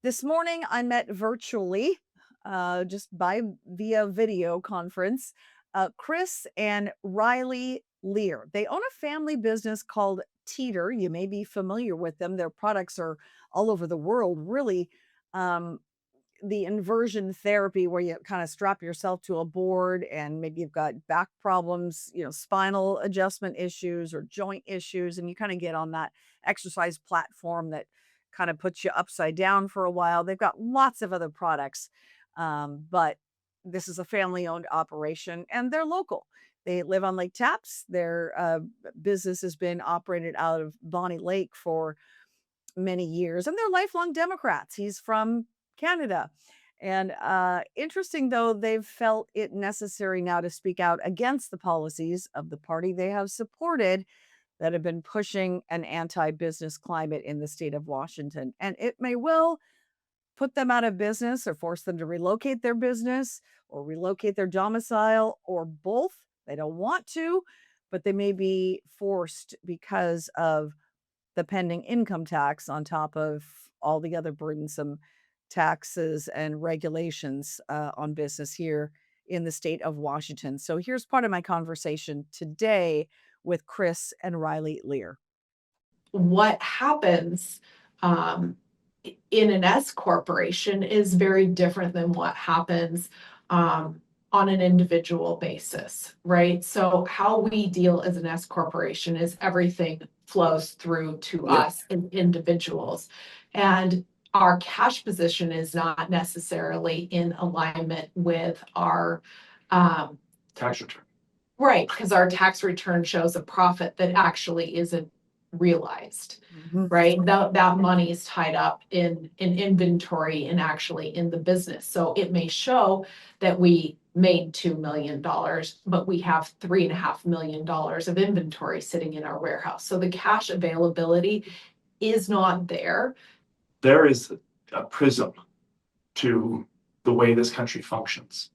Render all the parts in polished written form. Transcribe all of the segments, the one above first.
This morning, I met virtually, just by via video conference, Chris and Riley Lear. They own a family business called Teeter. You may be familiar with them. Their products are all over the world. Really, um, the inversion therapy where you kind of strap yourself to a board and maybe you've got back problems, spinal adjustment issues or joint issues, and you kind of get on that exercise platform that kind of puts you upside down for a while. They've got lots of other products, but this is a family owned operation and they're local. They live on Lake Taps. Their business has been operated out of Bonney Lake for many years, and they're lifelong Democrats. He's from Canada. And interesting, though, they've felt it necessary now to speak out against the policies of the party they have supported that have been pushing an anti business climate in the state of Washington. And it may well put them out of business or force them to relocate their business or relocate their domicile or both. They don't want to, but they may be forced because of the pending income tax on top of all the other burdensome taxes and regulations on business here in the state of Washington. So here's part of my conversation today with Chris and Riley Lear. What happens um, in an S corporation is very different than what happens on an individual basis, right? So how we deal as an S corporation is everything flows through to Yep. us as individuals. And our cash position is not necessarily in alignment with our Tax return. right, because our tax return shows a profit that actually isn't realized, right? That money is tied up in inventory and actually in the business. So it may show that we made $2 million, but we have $3.5 million of inventory sitting in our warehouse. So the cash availability is not there. There is a prism to the way this country functions.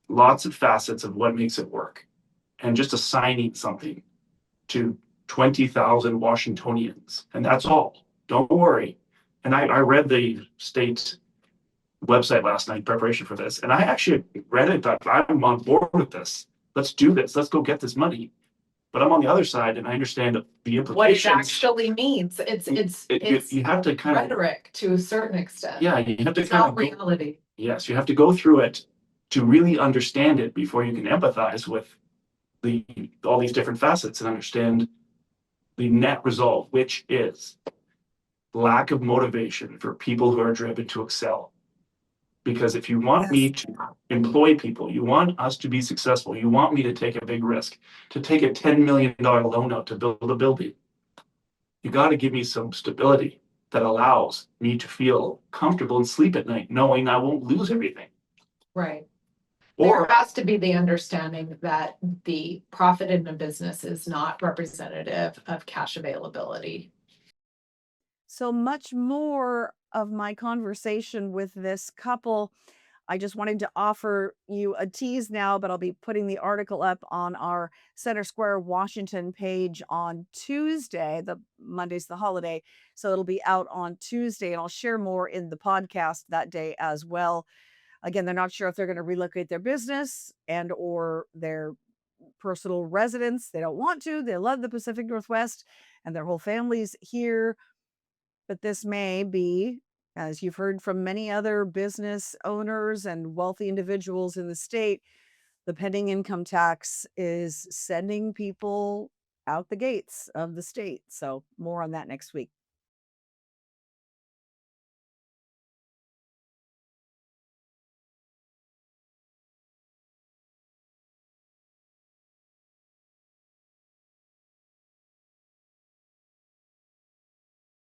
Lots of facets of what makes it work. And just assigning something to 20,000 Washingtonians, and that's all. Don't worry. And I read the state website last night in preparation for this, and I actually read it, thought, I'm on board with this. Let's do this. Let's go get this money. But I'm on the other side, and I understand the What it implications. actually means. It's You have to kind of, rhetoric to a certain extent. yeah, you have to It's kind not of reality. yes, you have to go through it to really understand it before you can empathize with all these different facets and understand the net result, which is lack of motivation for people who are driven to excel. Because if you want me to employ people, you want us to be successful, you want me to take a big risk, to take a $10 million loan out to build a building, you got to give me some stability that allows me to feel comfortable and sleep at night, knowing I won't lose everything. Right. Or there has to be the understanding that the profit in a business is not representative of cash availability. So much more of my conversation with this couple. I just wanted to offer you a tease now, but I'll be putting the article up on our Center Square Washington page on Tuesday. The Monday's the holiday, so it'll be out on Tuesday, and I'll share more in the podcast that day as well. Again, they're not sure if they're going to relocate their business and or their personal residence. They don't want to. They love the Pacific Northwest and their whole family's here. But this may be, as you've heard from many other business owners and wealthy individuals in the state, the pending income tax is sending people out the gates of the state. So more on that next week.